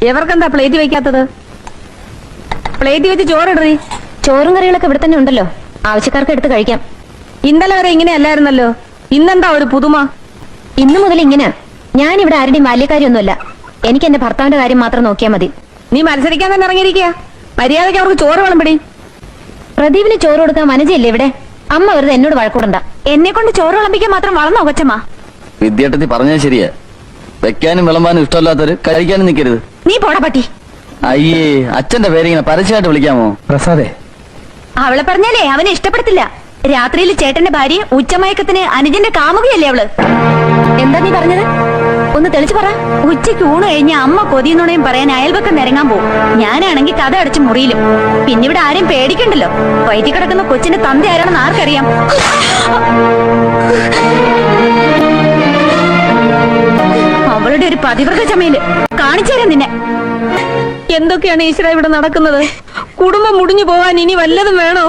എവർക്കെന്താ plate വെക്കാത്തത്? Plate വെച്ച് ചോറിടറി. ചോറും കറികളൊക്കെ ഇവിടെ തന്നെ ഉണ്ടല്ലോ, ആവശ്യക്കാർക്ക് എടുത്ത് കഴിക്കാം. ഇന്നലെ വരെ ഇങ്ങനെ അല്ലായിരുന്നല്ലോ, ഇന്നെന്താ ഒരു പുതുമ? ഇന്നു മുതൽ ഇങ്ങനെ. ഞാൻ ഇവിടെ ആരുടെയും ബാല്യക്കാരിയൊന്നുമല്ല. എനിക്ക് എന്റെ ഭർത്താവിന്റെ കാര്യം മാത്രം നോക്കിയാൽ മതി. നീ മത്സരിക്കാൻ തന്നെ ഇറങ്ങിയിരിക്കുക. മര്യാദയ്ക്ക് അവർക്ക് ചോറ് വിളമ്പിടി. പ്രദീപിന് ചോറ് കൊടുക്കാൻ മനസ്സില്ലേ ഇവിടെ? അമ്മ വെറുതെ എന്നോട് വഴക്കൂടണ്ട. എന്നെ കൊണ്ട് ചോറ് വിളമ്പിക്കാൻ മാത്രം വളർന്നോ കൊച്ചമ്മ? വിദ്യാർത്ഥി പറഞ്ഞാൽ ശരിയാ. വെക്കാനും വിളമ്പാനും ഇഷ്ടമല്ലാത്തവര് കഴിക്കാനും നിൽക്കരുത്. നീ പോടാ പട്ടി. അയ്യേ, അച്ഛന്റെ പേരിങ്ങനെ പരസ്യമായിട്ട് വിളിക്കാമോ? പ്രസാദേ, അവളെ പറഞ്ഞാലേ അവനെ ഇഷ്ടപ്പെടത്തില്ല. രാത്രിയിൽ ചേട്ടന്റെ ഭാര്യ ഉച്ചമയക്കത്തിന് അനുജന്റെ കാമുകയല്ലേ അവള്. എന്താ നീ പറഞ്ഞത്? ഒന്ന് തെളിച്ചു പറ. ഉച്ചയ്ക്ക് ഊണ് കഴിഞ്ഞ അമ്മ കൊതിയുന്നുണയും പറയാൻ അയൽപക്കം നിരങ്ങാൻ പോവും. ഞാനാണെങ്കിൽ കഥ അടച്ച് മുറിയിലും. പിന്നെ ഇവിടെ ആരെയും പേടിക്കണ്ടല്ലോ. വയറ്റി കിടക്കുന്ന കൊച്ചിന്റെ തന്ത ആരാണെന്ന് ആർക്കറിയാം? അവളുടെ ഒരു പതിവ്രത ചമയില് കാണിച്ചു തരാം നിന്നെ. എന്തൊക്കെയാണ് ഈശ്വര ഇവിടെ നടക്കുന്നത്? കുടുംബം മുടിഞ്ഞു പോവാൻ ഇനി വല്ലതും വേണോ?